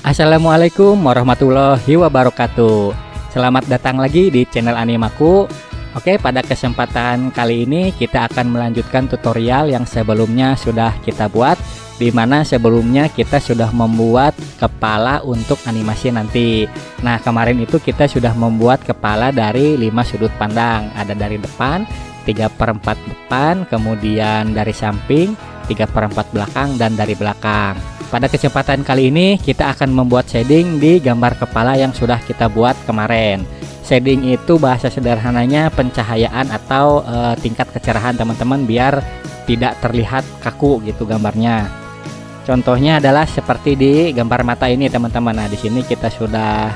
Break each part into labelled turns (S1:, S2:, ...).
S1: Assalamualaikum warahmatullahi wabarakatuh. Selamat datang lagi di channel Animaku. Oke, pada kesempatan kali ini kita akan melanjutkan tutorial yang sebelumnya sudah kita buat, di mana sebelumnya kita sudah membuat kepala untuk animasi nanti. Nah, kemarin itu kita sudah membuat kepala dari 5 sudut pandang. Ada dari depan, 3/4 depan, kemudian dari samping, 3/4 belakang, dan dari belakang. Pada kesempatan kali ini kita akan membuat shading di gambar kepala yang sudah kita buat kemarin. Shading itu bahasa sederhananya pencahayaan atau tingkat kecerahan teman-teman, biar tidak terlihat kaku gitu gambarnya. Contohnya adalah seperti di gambar mata ini teman-teman. Nah, di sini kita sudah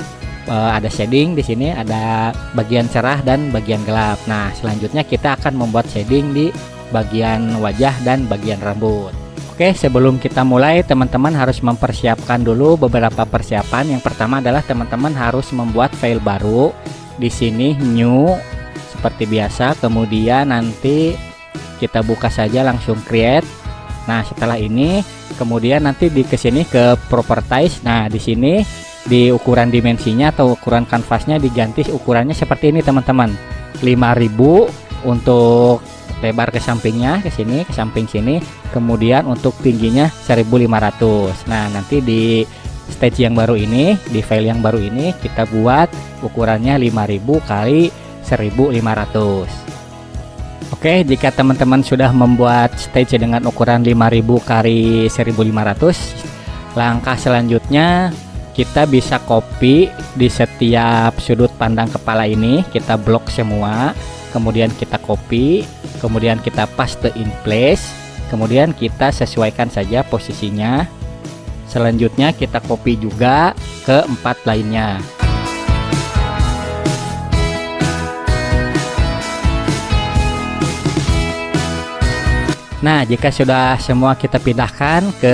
S1: ada shading, di sini ada bagian cerah dan bagian gelap. Nah, selanjutnya kita akan membuat shading di bagian wajah dan bagian rambut. Oke, sebelum kita mulai, teman-teman harus mempersiapkan dulu beberapa persiapan. Yang pertama adalah teman-teman harus membuat file baru. Di sini new seperti biasa, kemudian nanti kita buka saja langsung create. Nah, setelah ini kemudian nanti di kesini ke properties. Nah, di sini di ukuran dimensinya atau ukuran kanvasnya diganti ukurannya seperti ini teman-teman. 5000 untuk lebar ke sampingnya, ke sini, ke samping sini, kemudian untuk tingginya 1500. Nah, nanti di stage yang baru ini, di file yang baru ini kita buat ukurannya 5000 kali 1500. Oke, jika teman-teman sudah membuat stage dengan ukuran 5000 kali 1500, langkah selanjutnya kita bisa copy di setiap sudut pandang kepala ini, kita blok semua. Kemudian kita copy, kemudian kita paste in place, kemudian kita sesuaikan saja posisinya. Selanjutnya kita copy juga ke 4 lainnya. Nah, jika sudah semua kita pindahkan ke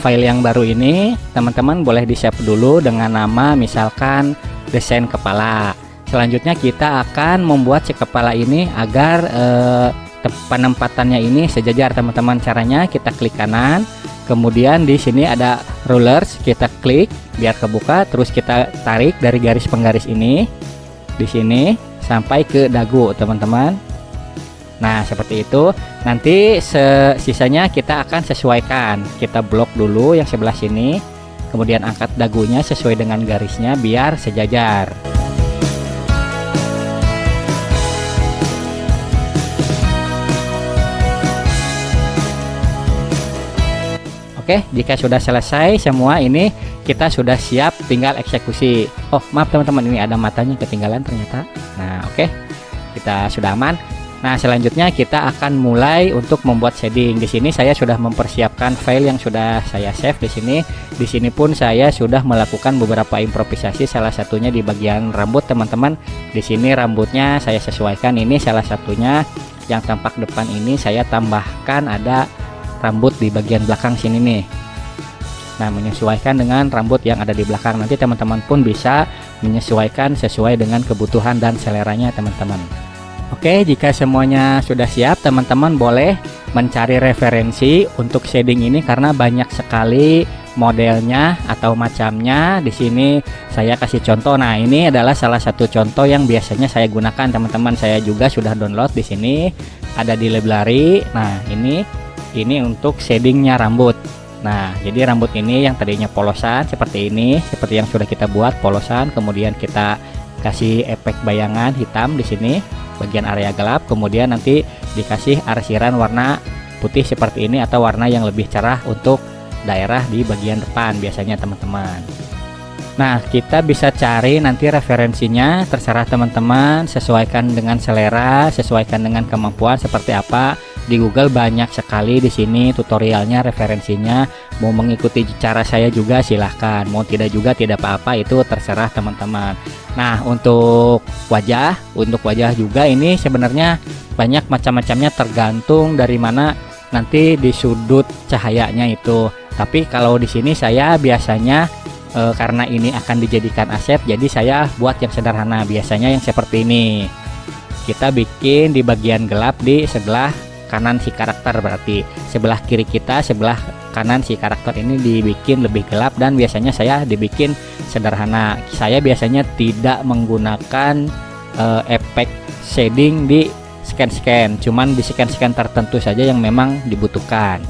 S1: file yang baru ini, teman-teman boleh di-save dulu dengan nama misalkan desain kepala. Selanjutnya kita akan membuat si kepala ini agar penempatannya ini sejajar teman-teman. Caranya kita klik kanan, kemudian di sini ada rulers, kita klik biar kebuka, terus kita tarik dari garis penggaris ini di sini sampai ke dagu teman-teman. Nah, seperti itu. Nanti sisanya kita akan sesuaikan. Kita blok dulu yang sebelah sini, kemudian angkat dagunya sesuai dengan garisnya biar sejajar. Oke, jika sudah selesai semua ini, kita sudah siap, tinggal eksekusi. Oh, maaf teman-teman, ini ada matanya ketinggalan ternyata. Nah, oke, kita sudah aman. Nah, selanjutnya kita akan mulai untuk membuat shading. Di sini saya sudah mempersiapkan file yang sudah saya save di sini. Di sini pun saya sudah melakukan beberapa improvisasi, salah satunya di bagian rambut teman-teman. Di sini rambutnya saya sesuaikan, ini salah satunya yang tampak depan ini saya tambahkan ada rambut di bagian belakang sini nih. Nah, menyesuaikan dengan rambut yang ada di belakang. Nanti teman-teman pun bisa menyesuaikan sesuai dengan kebutuhan dan seleranya teman-teman. Oke, jika semuanya sudah siap, teman-teman boleh mencari referensi untuk shading ini karena banyak sekali modelnya atau macamnya. Di sini saya kasih contoh. Nah, ini adalah salah satu contoh yang biasanya saya gunakan teman-teman. Saya juga sudah download di sini, ada di library. Nah, ini untuk shadingnya rambut. Nah, jadi rambut ini yang tadinya polosan seperti ini, seperti yang sudah kita buat polosan, kemudian kita kasih efek bayangan hitam di sini bagian area gelap, kemudian nanti dikasih arsiran warna putih seperti ini atau warna yang lebih cerah untuk daerah di bagian depan biasanya teman-teman. Nah, kita bisa cari nanti referensinya, terserah teman-teman, sesuaikan dengan selera, sesuaikan dengan kemampuan seperti apa. Di Google banyak sekali di sini tutorialnya, referensinya. Mau mengikuti cara saya juga silahkan, mau tidak juga tidak apa-apa, itu terserah teman-teman. Nah, untuk wajah juga ini sebenarnya banyak macam-macamnya, tergantung dari mana nanti di sudut cahayanya itu. Tapi kalau di sini saya biasanya karena ini akan dijadikan aset, jadi saya buat yang sederhana, biasanya yang seperti ini. Kita bikin di bagian gelap di sebelah kanan si karakter, berarti sebelah kiri kita, sebelah kanan si karakter ini dibikin lebih gelap, dan biasanya saya dibikin sederhana. Saya biasanya tidak menggunakan efek shading di scan-scan, cuman di scan-scan tertentu saja yang memang dibutuhkan.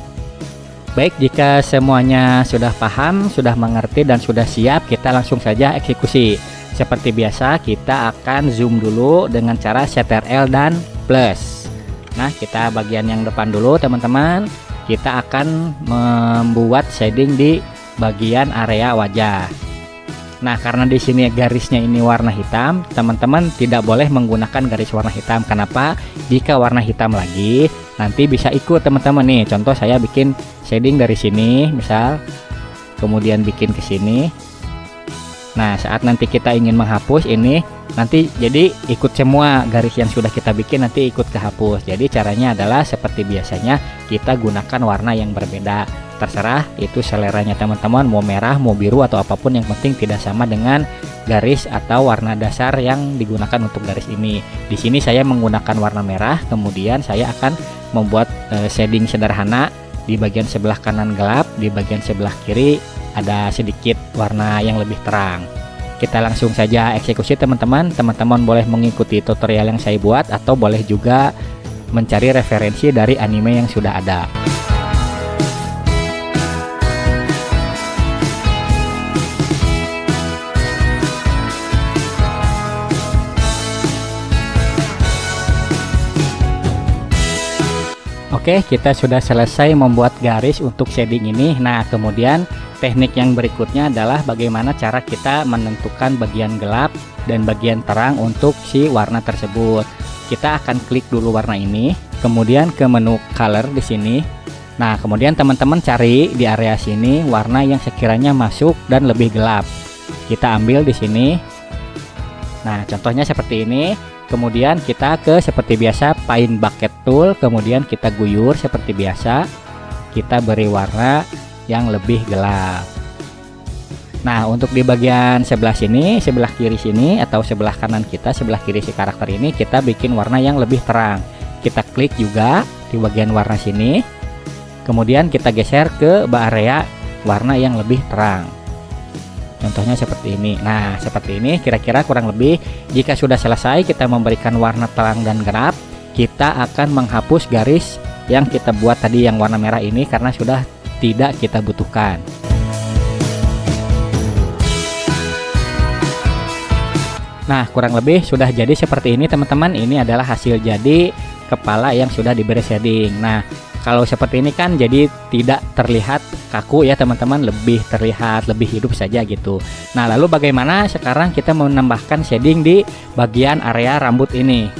S1: Baik, jika semuanya sudah paham, sudah mengerti, dan sudah siap, kita langsung saja eksekusi. Seperti biasa, kita akan zoom dulu dengan cara Ctrl dan plus. Nah, kita bagian yang depan dulu teman-teman. Kita akan membuat shading di bagian area wajah. Nah, karena di sini garisnya ini warna hitam, teman-teman tidak boleh menggunakan garis warna hitam. Kenapa? Jika warna hitam lagi, nanti bisa ikut teman-teman nih. Contoh saya bikin shading dari sini, misal, kemudian bikin ke sini. Nah, saat nanti kita ingin menghapus ini, nanti jadi ikut semua garis yang sudah kita bikin, nanti ikut kehapus. Jadi caranya adalah seperti biasanya, kita gunakan warna yang berbeda. Terserah itu seleranya teman-teman, mau merah, mau biru, atau apapun, yang penting tidak sama dengan garis atau warna dasar yang digunakan untuk garis ini. Di sini saya menggunakan warna merah, kemudian saya akan membuat shading sederhana di bagian sebelah kanan gelap, di bagian sebelah kiri ada sedikit warna yang lebih terang. Kita langsung saja eksekusi teman-teman. Teman-teman boleh mengikuti tutorial yang saya buat, atau boleh juga mencari referensi dari anime yang sudah ada. Oke, kita sudah selesai membuat garis untuk shading ini. Nah, kemudian teknik yang berikutnya adalah bagaimana cara kita menentukan bagian gelap dan bagian terang untuk si warna tersebut. Kita akan klik dulu warna ini, kemudian ke menu color di sini. Nah, kemudian teman-teman cari di area sini warna yang sekiranya masuk dan lebih gelap. Kita ambil di sini. Nah, contohnya seperti ini. Kemudian kita ke seperti biasa paint bucket tool, kemudian kita guyur seperti biasa. Kita beri warna yang lebih gelap. Nah, untuk di bagian sebelah sini, sebelah kiri sini, atau sebelah kanan kita, sebelah kiri si karakter ini, kita bikin warna yang lebih terang. Kita klik juga di bagian warna sini. Kemudian kita geser ke area warna yang lebih terang. Contohnya seperti ini. Nah, seperti ini kira-kira kurang lebih. Jika sudah selesai kita memberikan warna terang dan gelap, kita akan menghapus garis yang kita buat tadi yang warna merah ini karena sudah tidak kita butuhkan. Nah, kurang lebih sudah jadi seperti ini teman-teman. Ini adalah hasil jadi kepala yang sudah diberi shading. Nah, kalau seperti ini kan jadi tidak terlihat kaku ya teman-teman, lebih terlihat lebih hidup saja gitu. Nah, lalu bagaimana sekarang kita menambahkan shading di bagian area rambut ini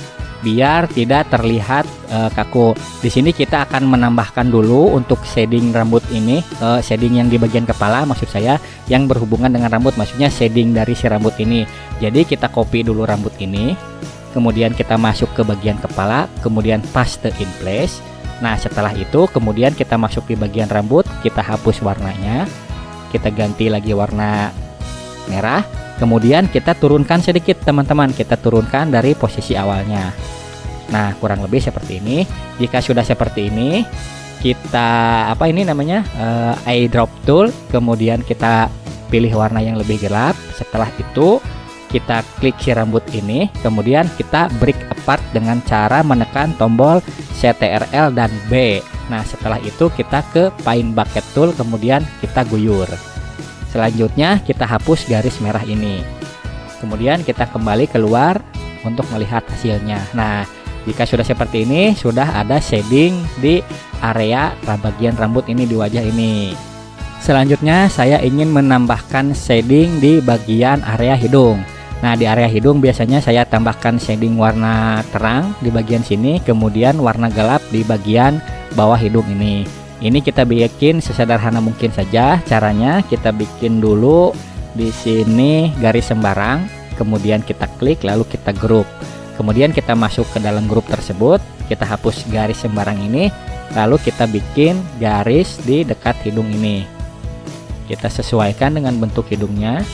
S1: biar tidak terlihat kaku. Di sini kita akan menambahkan dulu untuk shading rambut ini, shading yang di bagian kepala maksud saya, yang berhubungan dengan rambut, maksudnya shading dari si rambut ini. Jadi kita copy dulu rambut ini, kemudian kita masuk ke bagian kepala, kemudian paste in place. Nah, setelah itu kemudian kita masuk di bagian rambut, kita hapus warnanya, kita ganti lagi warna merah, kemudian kita turunkan sedikit teman-teman, kita turunkan dari posisi awalnya. Nah, kurang lebih seperti ini. Jika sudah seperti ini, kita eyedrop tool, kemudian kita pilih warna yang lebih gelap. Setelah itu kita klik si rambut ini, kemudian kita break apart dengan cara menekan tombol Ctrl dan B. Nah, setelah itu kita ke paint bucket tool, kemudian kita guyur. Selanjutnya kita hapus garis merah ini. Kemudian kita kembali keluar untuk melihat hasilnya. Nah, jika sudah seperti ini, sudah ada shading di area bagian rambut ini, di wajah ini. Selanjutnya saya ingin menambahkan shading di bagian area hidung. Nah, di area hidung biasanya saya tambahkan shading warna terang di bagian sini, kemudian warna gelap di bagian bawah hidung ini. Ini kita bikin sesederhana mungkin saja. Caranya kita bikin dulu di sini garis sembarang, kemudian kita klik lalu kita grup. Kemudian kita masuk ke dalam grup tersebut, kita hapus garis sembarang ini, lalu kita bikin garis di dekat hidung ini. Kita sesuaikan dengan bentuk hidungnya.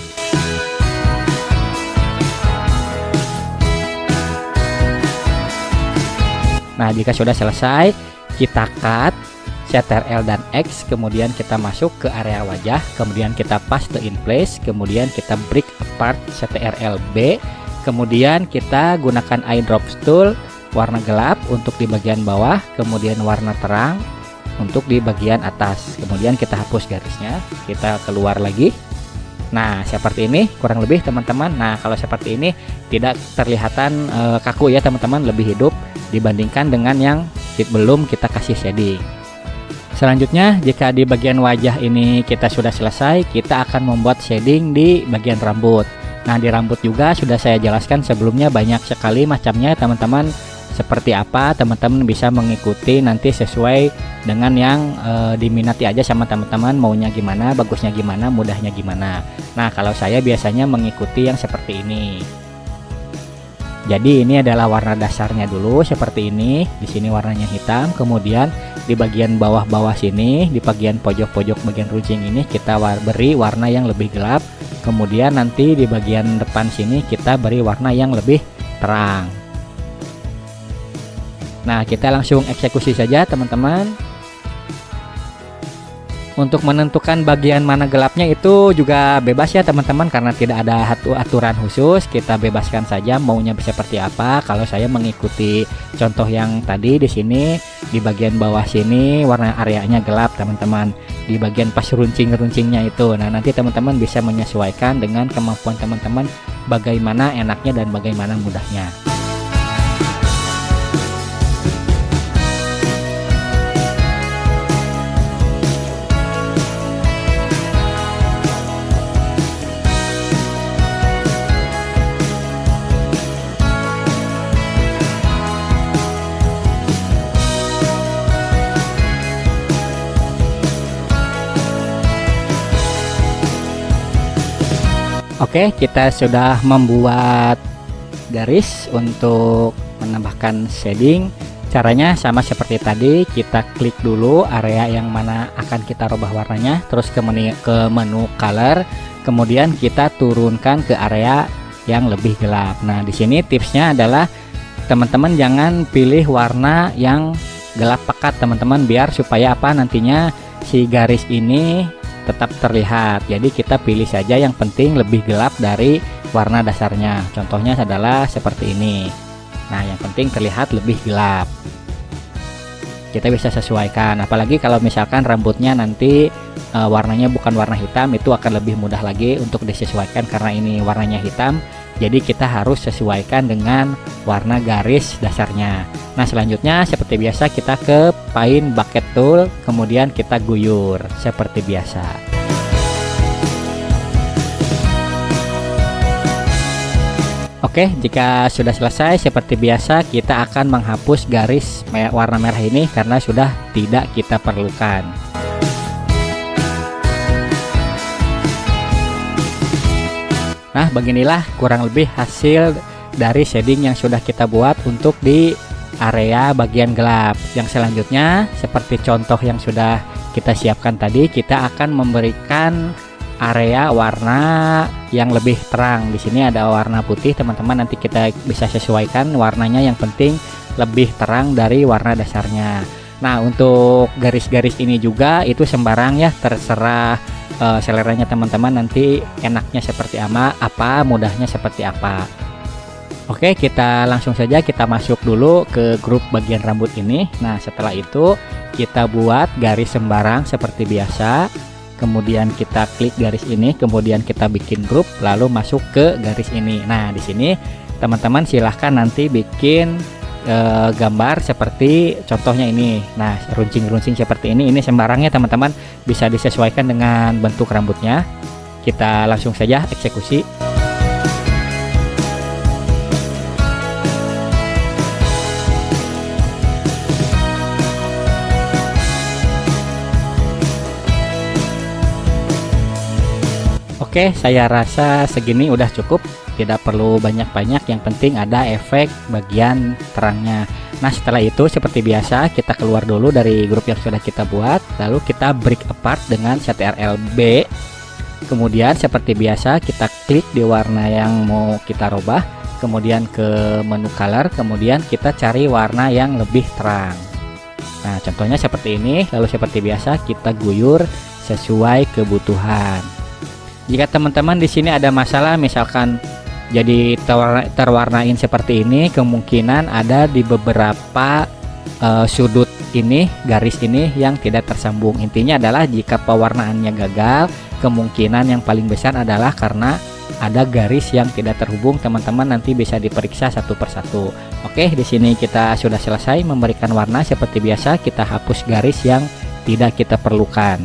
S1: Nah, jika sudah selesai, kita cut Ctrl dan X, kemudian kita masuk ke area wajah, kemudian kita paste in place, kemudian kita break apart Ctrl B, kemudian kita gunakan eyedrops tool warna gelap untuk di bagian bawah, kemudian warna terang untuk di bagian atas, kemudian kita hapus garisnya, kita keluar lagi. Nah seperti ini kurang lebih teman-teman. Nah kalau seperti ini tidak terlihatan kaku ya teman-teman, lebih hidup dibandingkan dengan yang belum kita kasih shading. Selanjutnya jika di bagian wajah ini kita sudah selesai, kita akan membuat shading di bagian rambut. Nah di rambut juga sudah saya jelaskan sebelumnya, banyak sekali macamnya teman-teman. Seperti apa teman-teman bisa mengikuti nanti sesuai dengan yang diminati aja sama teman-teman, maunya gimana, bagusnya gimana, mudahnya gimana. Nah kalau saya biasanya mengikuti yang seperti ini. Jadi ini adalah warna dasarnya dulu seperti ini. Di sini warnanya hitam, kemudian di bagian bawah-bawah sini, di bagian pojok-pojok bagian runcing ini kita beri warna yang lebih gelap. Kemudian nanti di bagian depan sini kita beri warna yang lebih terang. Nah kita langsung eksekusi saja teman-teman. Untuk menentukan bagian mana gelapnya itu juga bebas ya teman-teman, karena tidak ada aturan khusus, kita bebaskan saja maunya seperti apa. Kalau saya mengikuti contoh yang tadi di sini, di bagian bawah sini warna areanya gelap teman-teman, di bagian pas runcing-runcingnya itu. Nah nanti teman-teman bisa menyesuaikan dengan kemampuan teman-teman bagaimana enaknya dan bagaimana mudahnya. Oke, kita sudah membuat garis untuk menambahkan shading. Caranya sama seperti tadi, kita klik dulu area yang mana akan kita rubah warnanya, terus ke menu color, kemudian kita turunkan ke area yang lebih gelap. Nah, di sini tipsnya adalah teman-teman jangan pilih warna yang gelap pekat teman-teman, biar supaya apa nantinya si garis ini tetap terlihat. Jadi kita pilih saja yang penting lebih gelap dari warna dasarnya. Contohnya adalah seperti ini. Nah yang penting terlihat lebih gelap. Kita bisa sesuaikan, apalagi kalau misalkan rambutnya nanti warnanya bukan warna hitam, itu akan lebih mudah lagi untuk disesuaikan karena ini warnanya hitam. Jadi kita harus sesuaikan dengan warna garis dasarnya. Nah selanjutnya seperti biasa kita ke Paint Bucket Tool, kemudian kita guyur seperti biasa. Oke, jika sudah selesai seperti biasa kita akan menghapus garis warna merah ini karena sudah tidak kita perlukan. Nah beginilah kurang lebih hasil dari shading yang sudah kita buat untuk di area bagian gelap. Yang selanjutnya seperti contoh yang sudah kita siapkan tadi, kita akan memberikan area warna yang lebih terang. Di sini ada warna putih teman-teman, nanti kita bisa sesuaikan warnanya, yang penting lebih terang dari warna dasarnya. Nah untuk garis-garis ini juga itu sembarang ya, terserah seleranya teman-teman nanti enaknya seperti apa, mudahnya seperti apa. Oke, kita langsung saja kita masuk dulu ke grup bagian rambut ini. Nah setelah itu kita buat garis sembarang seperti biasa, kemudian kita klik garis ini, kemudian kita bikin grup, lalu masuk ke garis ini. Nah di sini teman-teman silahkan nanti bikin gambar seperti contohnya ini. Nah runcing-runcing seperti ini sembarangnya teman-teman, bisa disesuaikan dengan bentuk rambutnya. Kita langsung saja eksekusi. Oke, saya rasa segini udah cukup, tidak perlu banyak-banyak, yang penting ada efek bagian terangnya. Nah setelah itu seperti biasa kita keluar dulu dari grup yang sudah kita buat, lalu kita break apart dengan Ctrl B. Kemudian seperti biasa kita klik di warna yang mau kita rubah, kemudian ke menu color, kemudian kita cari warna yang lebih terang. Nah, contohnya seperti ini. Lalu seperti biasa kita guyur sesuai kebutuhan. Jika teman-teman di sini ada masalah, misalkan jadi terwarnain seperti ini, kemungkinan ada di beberapa sudut ini, garis ini yang tidak tersambung. Intinya adalah jika pewarnaannya gagal, kemungkinan yang paling besar adalah karena ada garis yang tidak terhubung. Teman-teman nanti bisa diperiksa satu persatu. Oke, di sini kita sudah selesai memberikan warna. Seperti biasa kita hapus garis yang tidak kita perlukan.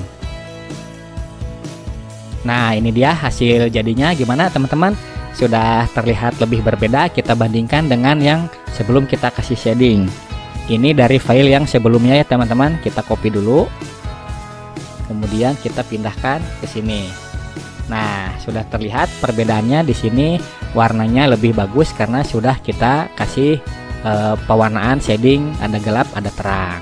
S1: Nah, ini dia hasil jadinya. Gimana teman-teman? Sudah terlihat lebih berbeda kita bandingkan dengan yang sebelum kita kasih shading. Ini dari file yang sebelumnya ya teman-teman. Kita copy dulu. Kemudian kita pindahkan ke sini. Nah, sudah terlihat perbedaannya di sini, warnanya lebih bagus karena sudah kita kasih pewarnaan shading, ada gelap, ada terang.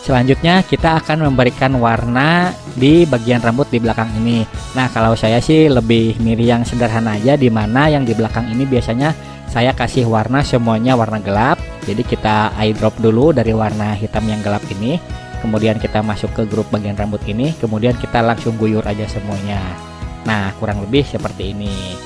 S1: Selanjutnya kita akan memberikan warna di bagian rambut di belakang ini. Nah, kalau saya sih lebih milih yang sederhana aja, di mana yang di belakang ini biasanya saya kasih warna semuanya warna gelap. Jadi kita eye drop dulu dari warna hitam yang gelap ini. Kemudian kita masuk ke grup bagian rambut ini. Kemudian kita langsung guyur aja semuanya. Nah, kurang lebih seperti ini.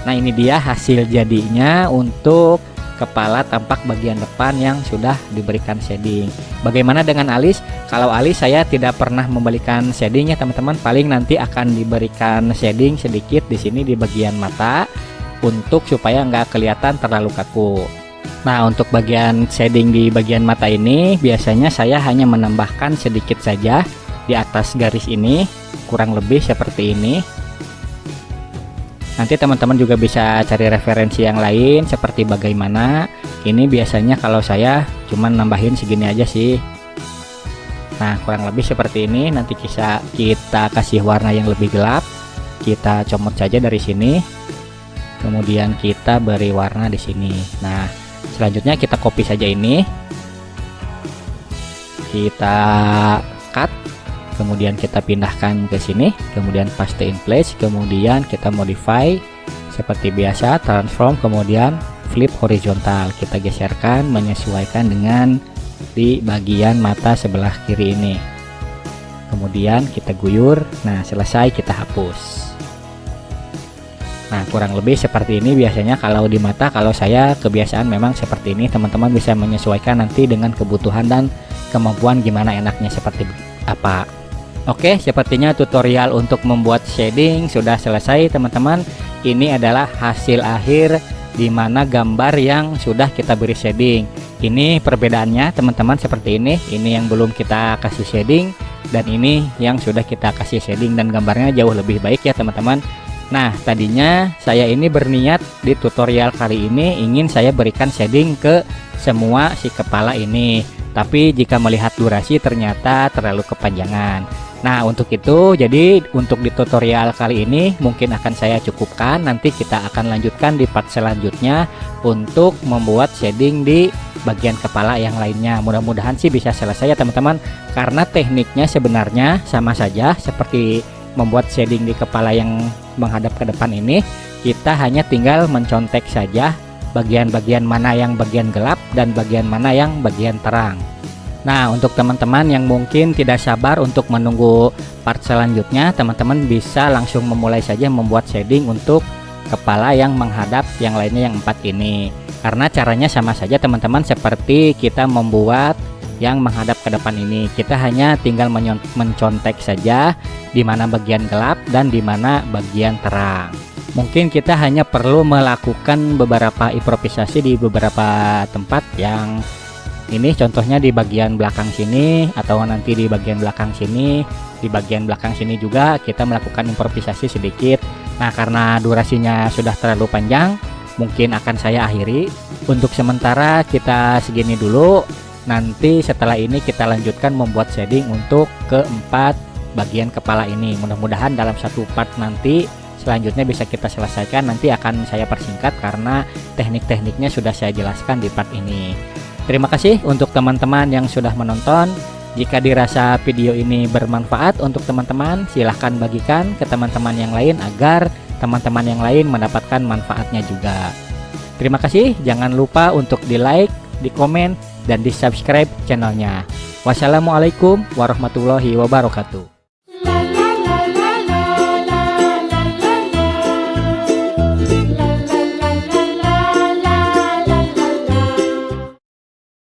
S1: Nah, ini dia hasil jadinya untuk kepala tampak bagian depan yang sudah diberikan shading. Bagaimana dengan alis? Kalau alis saya tidak pernah memberikan shading ya teman-teman. Paling nanti akan diberikan shading sedikit di sini di bagian mata untuk supaya nggak kelihatan terlalu kaku. Nah, untuk bagian shading di bagian mata ini biasanya saya hanya menambahkan sedikit saja di atas garis ini, kurang lebih seperti ini. Nanti teman-teman juga bisa cari referensi yang lain seperti bagaimana. Ini biasanya kalau saya cuman nambahin segini aja sih. Nah, kurang lebih seperti ini. Nanti kita kasih warna yang lebih gelap. Kita comot saja dari sini. Kemudian kita beri warna di sini. Nah, selanjutnya kita copy saja ini. Kita cut. Kemudian kita pindahkan ke sini, kemudian paste in place, kemudian kita modify seperti biasa, transform, kemudian flip horizontal. Kita geserkan menyesuaikan dengan di bagian mata sebelah kiri ini. Kemudian kita guyur. Nah, selesai kita hapus. Nah, kurang lebih seperti ini biasanya kalau di mata. Kalau saya kebiasaan memang seperti ini. Teman-teman bisa menyesuaikan nanti dengan kebutuhan dan kemampuan gimana enaknya seperti apa. Oke, sepertinya tutorial untuk membuat shading sudah selesai teman-teman. Ini adalah hasil akhir di mana gambar yang sudah kita beri shading. Ini perbedaannya teman-teman seperti ini. Ini yang belum kita kasih shading dan ini yang sudah kita kasih shading, dan gambarnya jauh lebih baik ya teman-teman. Nah, tadinya saya ini berniat di tutorial kali ini ingin saya berikan shading ke semua si kepala ini. Tapi jika melihat durasi ternyata terlalu kepanjangan. Nah, untuk itu jadi untuk di tutorial kali ini mungkin akan saya cukupkan. Nanti kita akan lanjutkan di part selanjutnya untuk membuat shading di bagian kepala yang lainnya. Mudah-mudahan sih bisa selesai ya teman-teman, karena tekniknya sebenarnya sama saja seperti membuat shading di kepala yang menghadap ke depan ini. Kita hanya tinggal mencontek saja bagian-bagian mana yang bagian gelap dan bagian mana yang bagian terang. Nah, untuk teman-teman yang mungkin tidak sabar untuk menunggu part selanjutnya, teman-teman bisa langsung memulai saja membuat shading untuk kepala yang menghadap yang lainnya yang 4 ini. Karena caranya sama saja teman-teman seperti kita membuat yang menghadap ke depan ini. Kita hanya tinggal mencontek saja di mana bagian gelap dan di mana bagian terang. Mungkin kita hanya perlu melakukan beberapa improvisasi di beberapa tempat yang ini contohnya di bagian belakang sini, atau nanti di bagian belakang sini. Di bagian belakang sini juga kita melakukan improvisasi sedikit. Nah, karena durasinya sudah terlalu panjang, mungkin akan saya akhiri. Untuk sementara kita segini dulu. Nanti setelah ini kita lanjutkan membuat shading untuk keempat bagian kepala ini. Mudah-mudahan dalam satu part nanti selanjutnya bisa kita selesaikan. Nanti akan saya persingkat karena teknik-tekniknya sudah saya jelaskan di part ini. Terima kasih untuk teman-teman yang sudah menonton. Jika dirasa video ini bermanfaat untuk teman-teman, silahkan bagikan ke teman-teman yang lain agar teman-teman yang lain mendapatkan manfaatnya juga. Terima kasih, jangan lupa untuk di like, di komen, dan di subscribe channelnya. Wassalamualaikum warahmatullahi wabarakatuh.